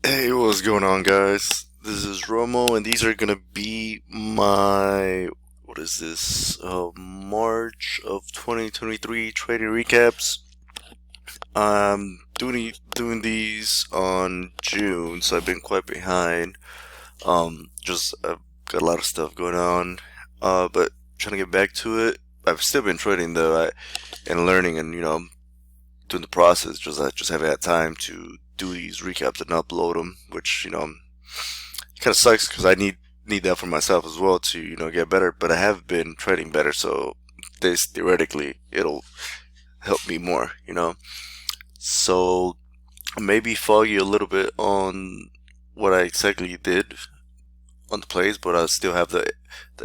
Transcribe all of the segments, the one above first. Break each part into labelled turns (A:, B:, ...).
A: Hey, what's going on, guys? This is Romo, and these are gonna be my what is this? March of 2023 trading recaps. I'm doing these on June, so I've been quite behind. Just I've got a lot of stuff going on, but trying to get back to it. I've still been trading though, and learning, and doing the process. Just I just haven't had time to do these recaps and upload them, which kind of sucks because I need that for myself as well to get better. But I have been trading better, so this theoretically it'll help me more. So maybe foggy a little bit on what I exactly did on the plays, but I still have the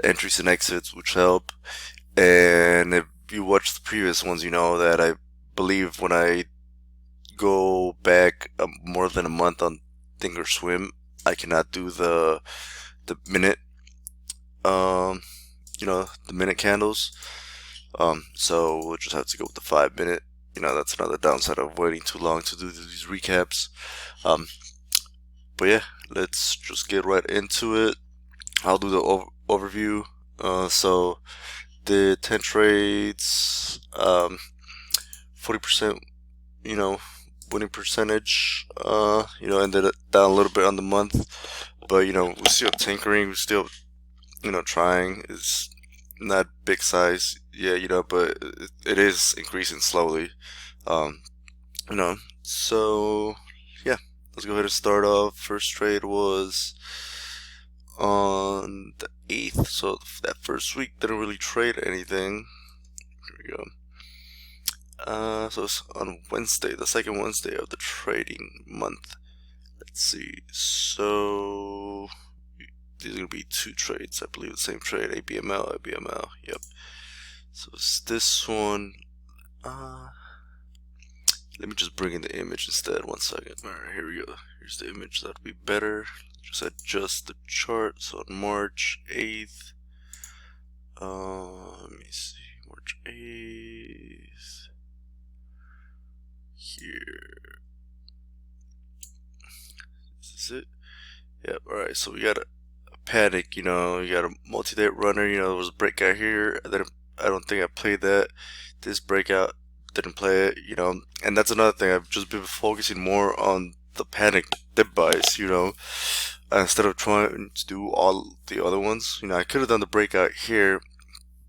A: entries and exits, which help. And if you watch the previous ones, you know that I believe when I go back more than a month on Thinkorswim, I cannot do the minute the minute candles. So we'll just have to go with the 5 minute. That's another downside of waiting too long to do these recaps. Um, but yeah, let's just get right into it. I'll do the overview. So the 10 trades, 40%, winning percentage, ended it down a little bit on the month, but we're still tinkering, we're still, trying. It's not big size, yeah, but it is increasing slowly. Um, so yeah, let's go ahead and start off. First trade was on the 8th, so that first week didn't really trade anything. Here we go. So it's on Wednesday, the second Wednesday of the trading month. Let's see. So these are gonna be two trades, I believe. The same trade, ABML. Yep. So it's this one. Let me just bring in the image instead. 1 second. All right, here we go. Here's the image. That'll be better. Just adjust the chart. So on March 8th. Let me see. March 8th. Here. This is it. Yep. Alright, so we got a panic, you got a multi-day runner, there was a breakout here. I don't think I played that. This breakout didn't play it, and that's another thing. I've just been focusing more on the panic dip buys, instead of trying to do all the other ones. I could have done the breakout here,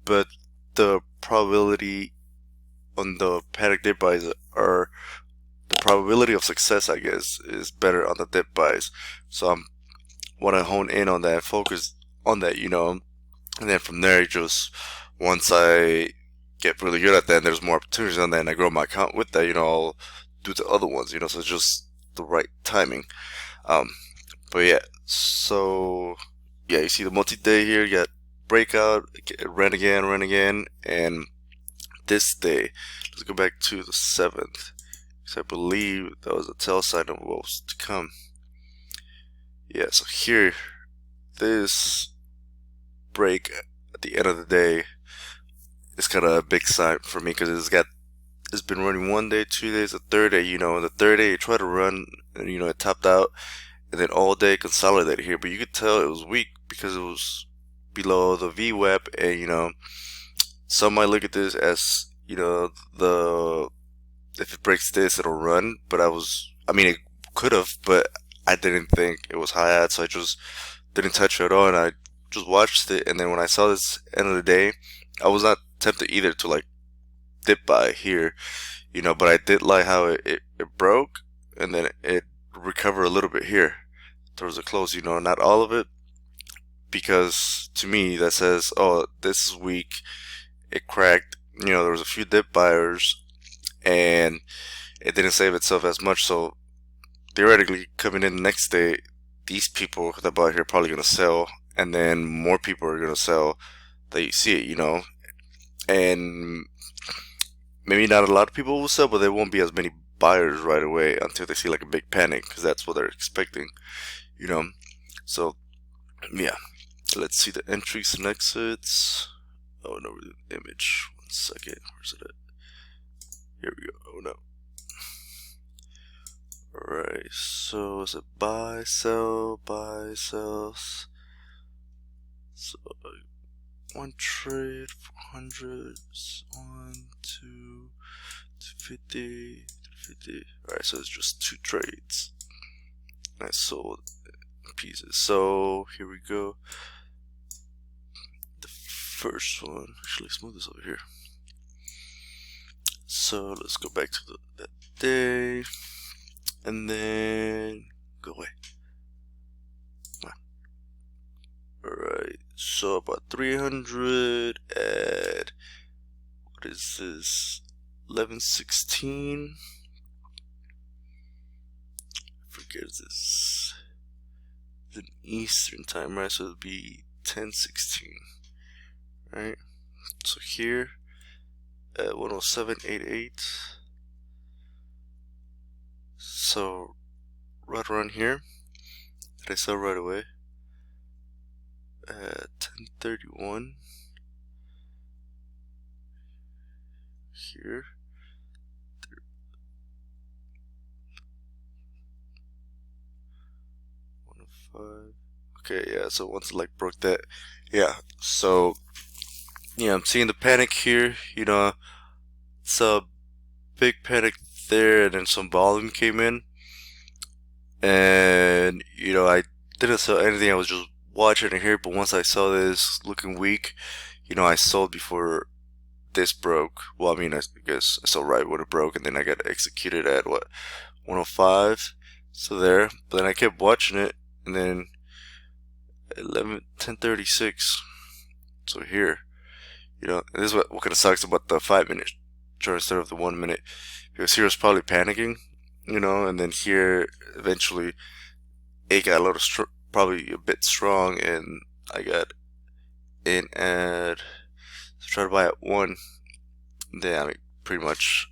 A: but the probability on the panic dip buys are the probability of success, I guess, is better on the dip buys. So I'm want to hone in on that, focus on that, and then from there, just once I get really good at that, and there's more opportunities on that, and I grow my account with that, I'll do the other ones, so it's just the right timing. But yeah, so yeah, you see the multi-day here, you got breakout, ran again, and this day, let's go back to the 7th, because I believe that was a tell sign of what was to come. Yeah, so here, this break at the end of the day is kind of a big sign for me, because it's been running 1 day, 2 days, the third day, the third day it tried to run, and it topped out, and then all day consolidated here, but you could tell it was weak because it was below the VWAP, and some might look at this as the if it breaks this it'll run, but it could have, but I didn't think it was high ad, so I just didn't touch it at all, and I just watched it. And then when I saw this end of the day, I was not tempted either to like dip buy here, but I did like how it broke, and then it recovered a little bit here towards the close, not all of it, because to me that says, oh, this is weak, it cracked, there was a few dip buyers, and it didn't save itself as much, so theoretically, coming in the next day, these people that bought here are probably going to sell, and then more people are going to sell that you see it, and maybe not a lot of people will sell, but there won't be as many buyers right away until they see like a big panic, because that's what they're expecting, so yeah, let's see the entries and exits. Oh no, image, 1 second, where's it at? Here we go. Oh no. Alright, so is it buy, sell, buy, sells? So one trade, 400, 1, 2, 250, 350. Alright, so it's just 2 trades. I sold pieces. So here we go. The first one, actually, let's move this over here. So let's go back to that day, and then go away. Come on. Alright, so about 300 at, what is this, 11:16. I forget this. It's an Eastern time, right? So it'll be 10:16. Right? So here at 107.88. So right around here, did I sell right away? At 10:31. Here. Okay, yeah, so once it like broke that, yeah, so yeah, I'm seeing the panic here, you know, it's a big panic there, and then some volume came in, and you know, I didn't sell anything, I was just watching it here, but once I saw this looking weak, you know, I sold before this broke. Well, I mean, I guess I sold right when it broke, and then I got executed at what, 105, so there, but then I kept watching it, and then 10:36. So here, you know, and this is what kind of sucks about the 5-minute chart instead of the 1 minute, because here was probably panicking, you know, and then here eventually it got a little probably a bit strong, and I got in at, so try to buy at 1. Then I mean, pretty much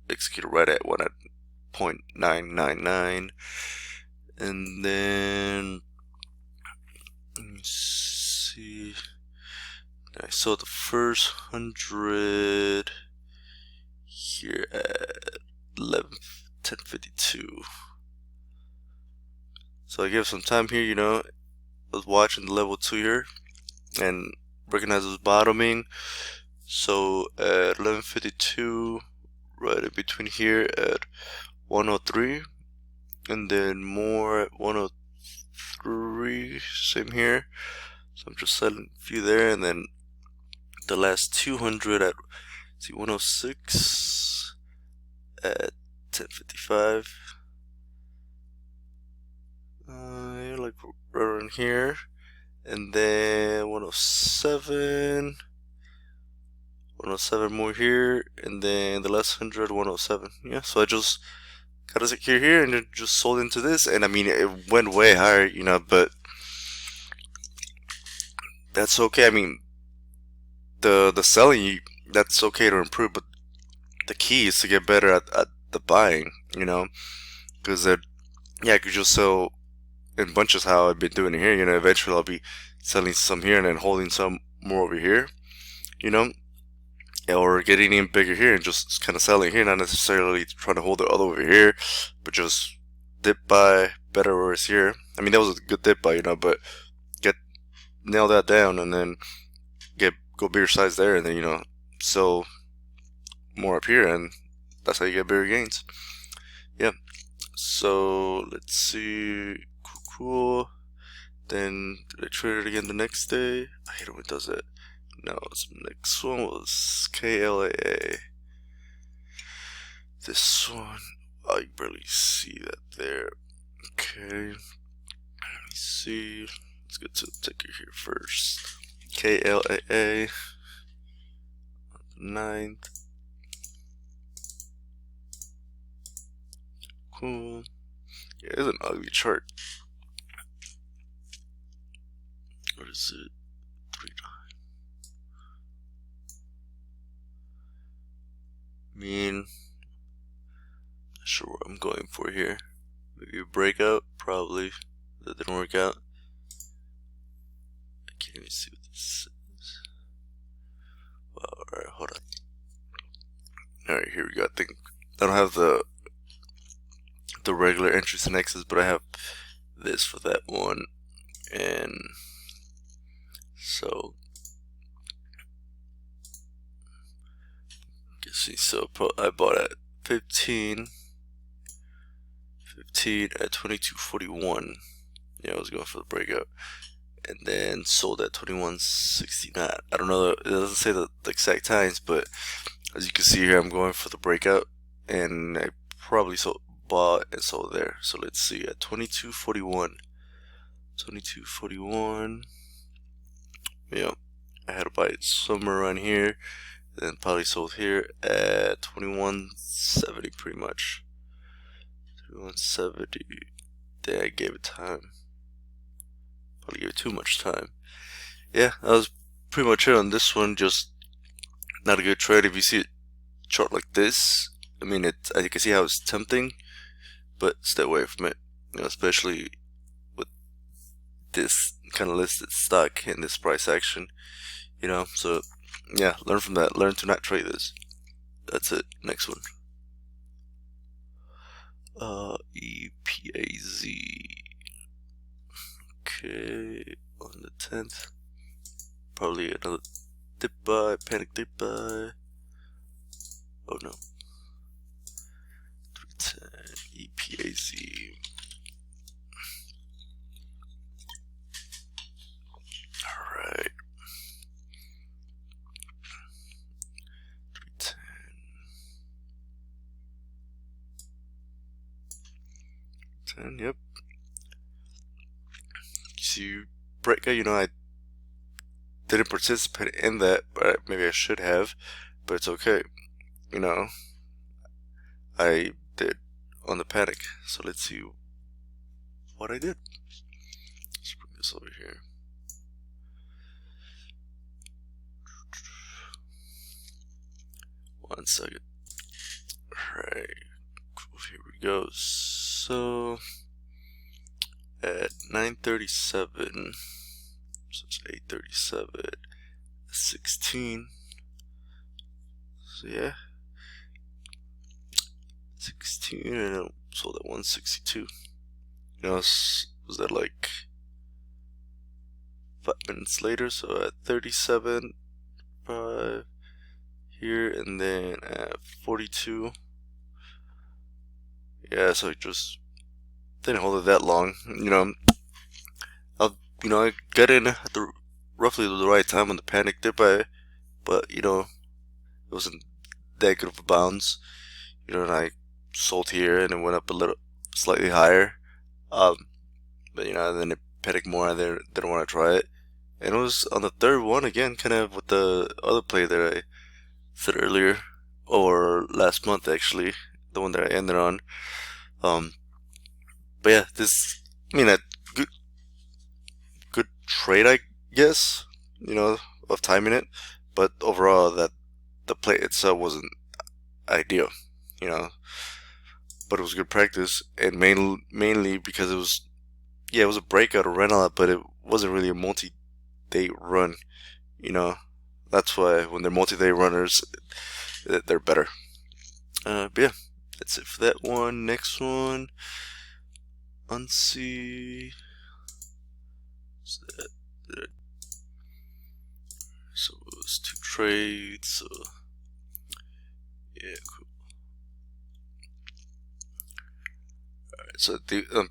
A: executed right at 1 at 0.999, and then let me see. I sold the first 100 here at 10:52. So I give some time here, you know. I was watching the level 2 here and recognized it was bottoming. So at 11:52, right in between here at 103, and then more at 103, same here. So I'm just selling a few there, and then the last 200 at 106 at 10:55. Like right around here, and then 107, 107 more here, and then the last 100, 107. Yeah, so I just got a secure here and it just sold into this, and I mean it went way higher, you know, but that's okay. I mean, the selling, that's okay to improve, but the key is to get better at the buying, you know, because yeah, I could just sell in bunches how I've been doing it here, you know. Eventually I'll be selling some here and then holding some more over here, you know, or getting in bigger here and just kind of selling here, not necessarily trying to hold it all over here, but just dip buy better where it's here. I mean, that was a good dip buy, you know, but nail that down and then go bigger size there, and then, you know, sell more up here, and that's how you get bigger gains. Yeah, so let's see. Cool. Then did I trade it again the next day? I hate it when it does it. No, this next one was KLAA. This one, I barely see that there. Okay, let me see. Let's get to the ticker here first. KLAA, 9th. Cool. Yeah, it's an ugly chart. What is it? 3.9. I mean, not sure what I'm going for here. Maybe a breakout, probably. That didn't work out. I can't even see what this is. Well, alright, hold on. Alright, here we go. I think I don't have the the regular entries and exits, but I have this for that one. And so I bought at 15 at 22.41. Yeah, I was going for the breakout, and then sold at 21.69. I don't know, it doesn't say the exact times, but as you can see here, I'm going for the breakout, and I probably bought and sold there. So let's see, at 22.41. Yeah, I had to buy it somewhere around here, then probably sold here at 21.70 pretty much. 21.70. Then I gave it time. Probably gave it too much time. Yeah, that was pretty much it on this one. Just not a good trade. If you see a chart like this, I mean, you can see how it's tempting, but stay away from it. You know, especially with this kind of listed stock in this price action. You know, so yeah, learn from that. Learn to not trade this. That's it. Next one. EPAZ. Okay, on the 10th. Probably another dip buy, panic dip buy. Oh no. 310 EPAZ. Alright. 310. Yep. See, breakout, you know, I didn't participate in that, but maybe I should have, but it's okay. You know, I did on the panic. So let's see what I did. Let's bring this over here. One second. Alright, cool, here we go. So at 9:37, so it's 8:37, 16. So yeah, 16, and I sold at 162. You know, was that like 5 minutes later? So at 37.5 here, and then at 42. Yeah, so it just didn't hold it that long. You know, I got in at roughly the right time on the panic dip, but you know, it wasn't that good of a bounce. You know, and I sold here, and it went up a little, slightly higher. But you know, then it panicked more, and then didn't want to try it. And it was on the third one again, kind of with the other play that I said earlier, or last month actually, the one that I ended on. But yeah, I mean, a good trade, I guess, you know, of timing it. But overall, the play itself wasn't ideal, you know. But it was good practice, and mainly because it was a breakout or rental, but it wasn't really a multi-day run, you know. That's why when they're multi-day runners, they're better. But yeah, that's it for that one. Next one, unsee. So it was 2 trades. So yeah, cool. Alright, so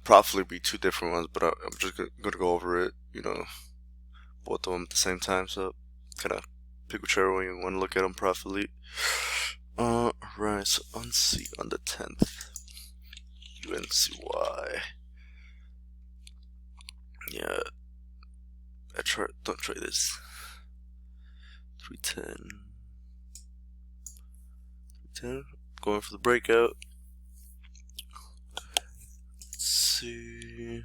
A: probably be 2 different ones, but I'm just gonna go over it. You know, both of them at the same time. So kind of pick whichever one you want to look at them properly. Right, so unsee on the 10th. UNCY. Yeah, don't try this. 310, going for the breakout. Let's see.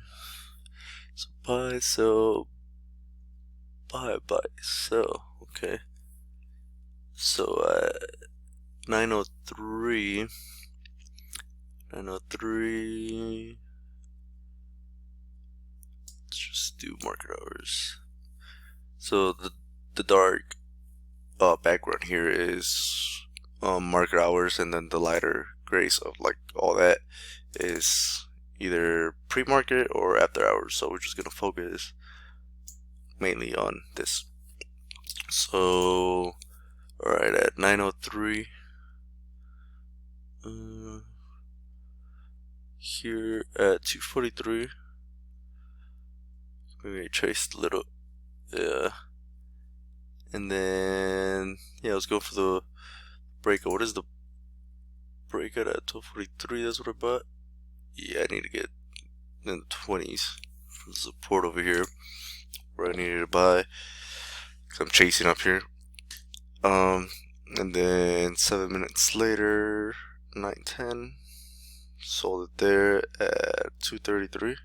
A: So buy, sell, buy, sell. Okay. So 903. Let's just do market hours. So the dark background here is market hours, and then the lighter grays of like all that is either pre-market or after hours, so we're just gonna focus mainly on this. So alright, at 9:03 here at 2:43, maybe I traced a little, yeah, and then yeah, let's go for the breakout. What is the breakout at 12:43? That's what I bought. Yeah, I need to get in the 20s for the support over here where I needed to buy, because I'm chasing up here. And then 7 minutes later, 9:10, sold it there at 2:33.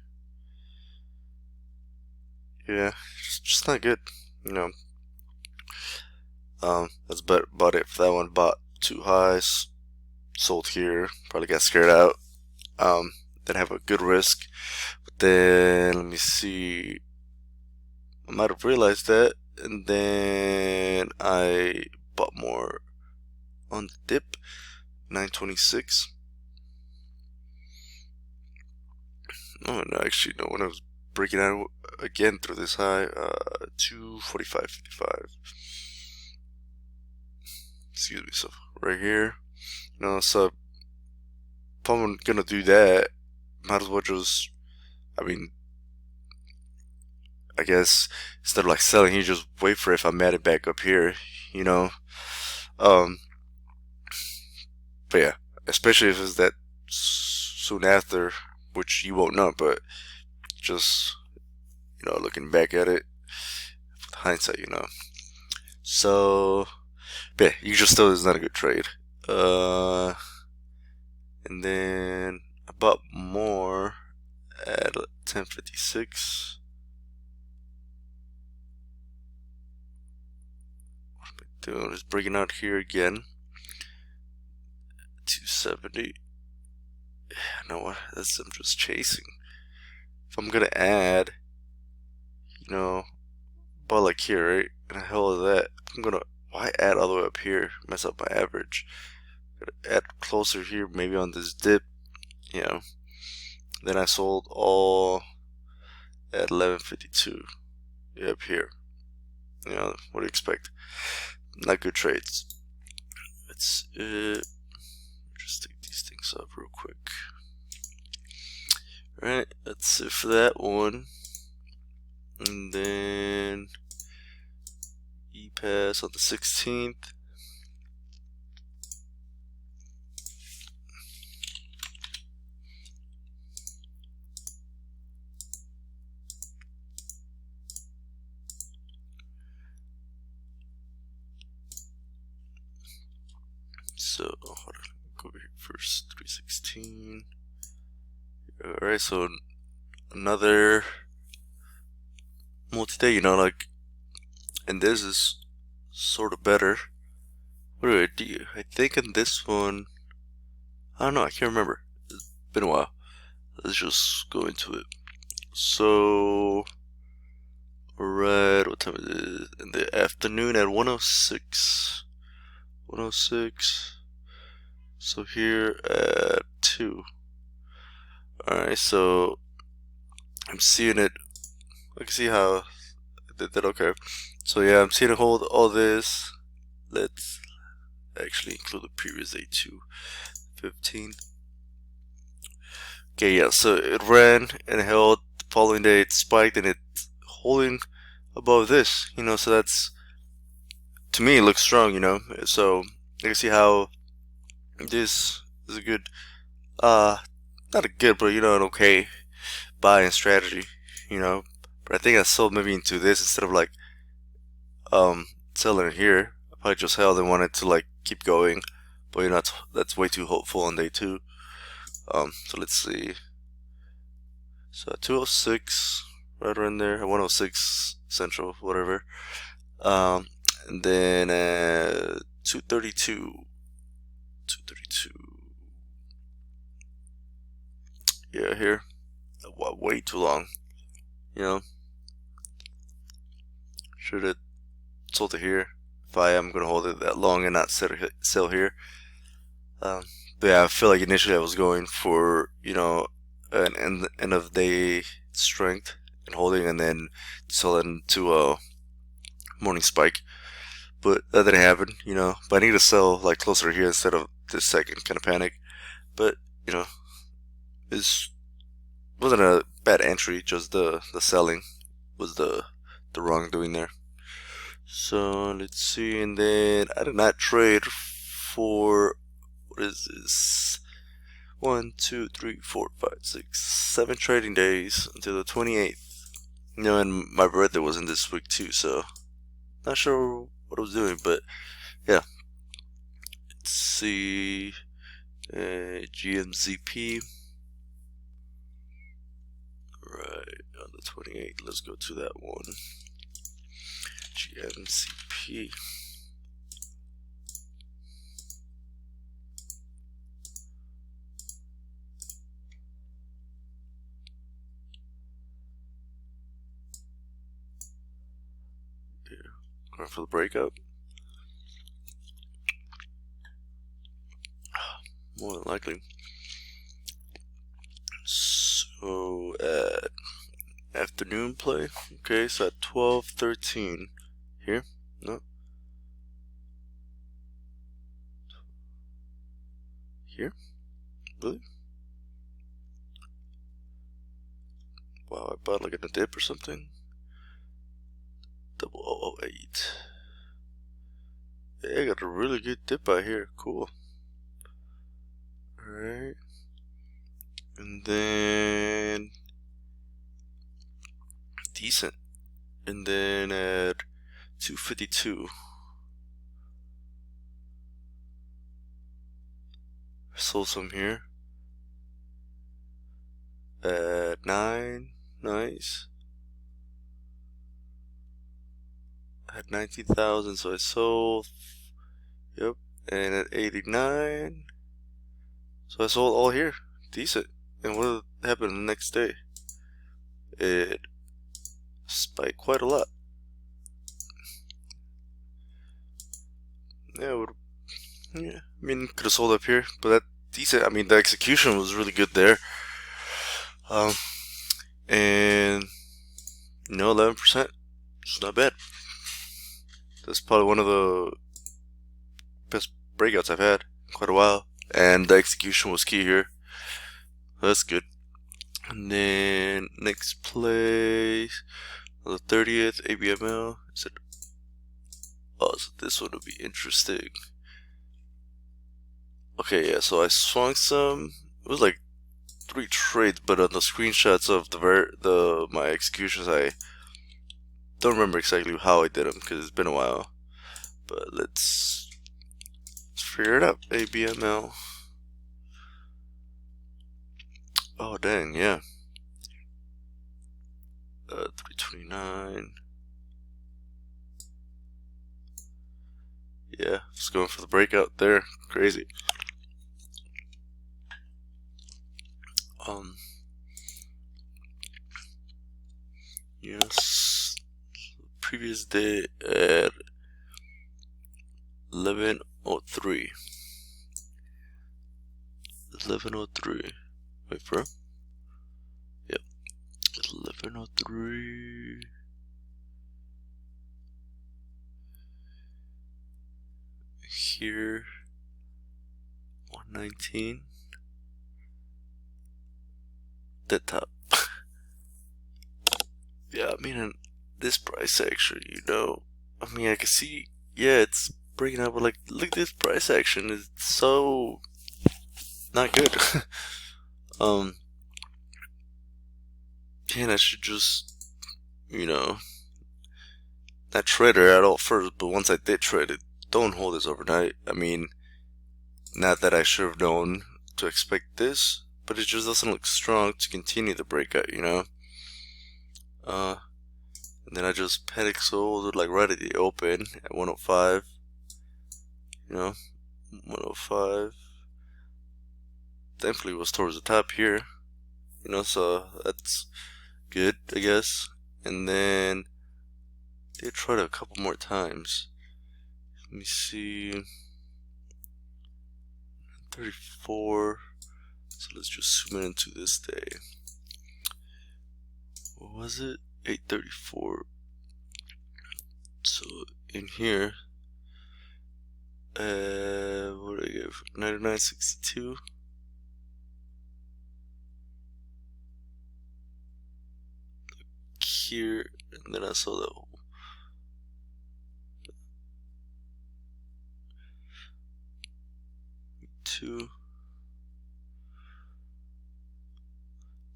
A: Yeah, just not good, you know. That's about it for that one. Bought too highs, sold here, probably got scared out. Didn't have a good risk, but then let me see, I might have realized that, and then I bought more on the dip. 9:26. Oh no, actually no, when I was breaking out again through this high, 2:45.55. Excuse me. So right here, you know, so if I'm gonna do that, might as well just, I mean, I guess instead of like selling, you just wait for it if I'm at it back up here, you know. Um, but yeah, especially if it's that soon after, which you won't know, but just, you know, looking back at it with hindsight, you know. So, but yeah, you just still is not a good trade. And then I bought more at 10:56. What am I doing? Just breaking out here again. 270. You know what? That's, I'm just chasing. If I'm gonna add, you know, but like here, right? And the hell is that? I'm gonna, why add all the way up here? Mess up my average. Gotta add closer here, maybe on this dip, you know. Then I sold all at 11:52. Up here. You know, what do you expect? Not good trades. Let's just take these things up real quick. Alright, that's it for that one. And then E-Pass on the 16th. So, hold on, go over here first. 316. Alright, so another multi-day, you know, like, and this is sort of better. What do I do? I think in this one, I don't know, I can't remember. It's been a while. Let's just go into it. So, alright, what time is it? In the afternoon at 1:06. 1:06. So here at 2. Alright, so I'm seeing it. I can see how I did that. Okay. So yeah, I'm seeing it hold all this. Let's actually include the previous day too. 15. Okay, yeah, so it ran and held. The following day it spiked and it's holding above this, you know, so that's, to me, it looks strong, you know. So you can see how this is a good, not a good, but you know, an okay buying strategy, you know. But I think I sold maybe into this instead of like selling it here. I probably just held and wanted to like keep going, but you know, that's way too hopeful on day 2. So let's see. So at 2:06, right around there, at 1:06 Central, whatever. And then at 2:32. Yeah, here. Way too long. You know. Should have sold it here. If I am gonna hold it that long and not sell here. But yeah, I feel like initially I was going for, an end of day strength and holding, and then sell it into a morning spike. But that didn't happen, But I need to sell like closer here instead of this second kind of panic. But you know, it wasn't a bad entry. Just the selling was the wrongdoing there. So let's see, and then I did not trade for what is this? 7 trading days until the 28th. And my birthday was in this week too, so not sure what I was doing, but yeah. Let's see, GMZP. Right on the 28th. Let's go to that one. GMZP. Going for the breakup. More than likely. So at afternoon play. Okay, so at 12:13 here. No. Here? Really? Wow, I bought like in a dip or something. 0008. Yeah, I got a really good dip out here. Cool. Alright. And then decent. And then at 2:52. Sold some here. At 9. Nice. I had 19,000, so I sold. Yep. And at 89. So I sold all here. Decent. And what happened the next day? It spiked quite a lot. Yeah, I mean, could have sold up here, but that decent. I mean, the execution was really good there. And 11%. It's not bad. That's probably one of the best breakouts I've had in quite a while. And the execution was key here. That's good. And then next place, on the 30th, ABML. So this one would be interesting. Okay, yeah, so I swung some. It was like 3 trades, but on the screenshots of my executions, I don't remember exactly how I did them because it's been a while. But let's figure it out. ABML. Oh dang, yeah. 329. Yeah, just going for the breakout there. Crazy. Yes. Previous day at 11:03. 11:03. Wait, bro. Yep. 11:03. Here. 119. The top. Yeah, I mean, this price action, I mean, I can see, yeah, it's breaking up, but like, look at this price action. It's so not good. And I should just, not trade her at all first, but once I did trade it, don't hold this overnight. I mean, not that I should have known to expect this, but it just doesn't look strong to continue the breakout, And then I just panic sold it like right at the open at 105. 105. Thankfully it was towards the top here. So that's good, I guess. And then they tried it a couple more times. Let me see. 34. So let's just zoom in into this day. What was it? 834. So in here, what did I give? 99.62. Here, and then I saw that. Two.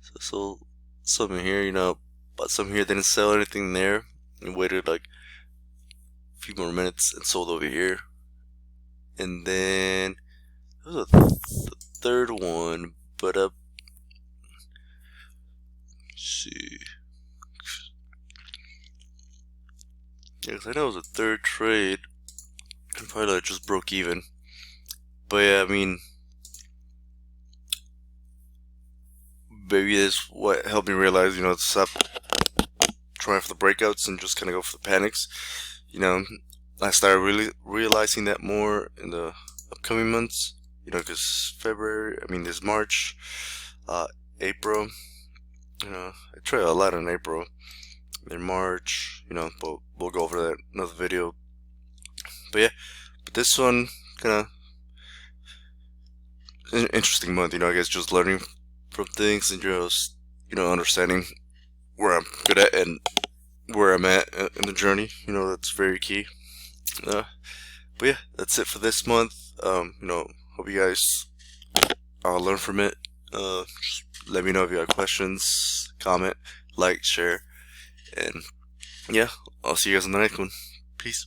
A: So I sold some in here, bought some here, didn't sell anything there, and waited like a few more minutes and sold over here. And then there was a third one, but see. Yeah, 'cause I know it was a third trade. And probably like just broke even. But yeah, I mean, maybe that's what helped me realize, to stop trying for the breakouts and just kind of go for the panics. I started really realizing that more in the upcoming months. Because February, there's March, April. I traded a lot in April. In March, but we'll go over that in another video. But yeah, this one kind of an interesting month. I guess just learning from things and just understanding where I'm good at and where I'm at in the journey. That's very key. But yeah, that's it for this month. Hope you guys learn from it. Just let me know if you have questions, comment, like, share, and yeah, I'll see you guys on the next one. Peace.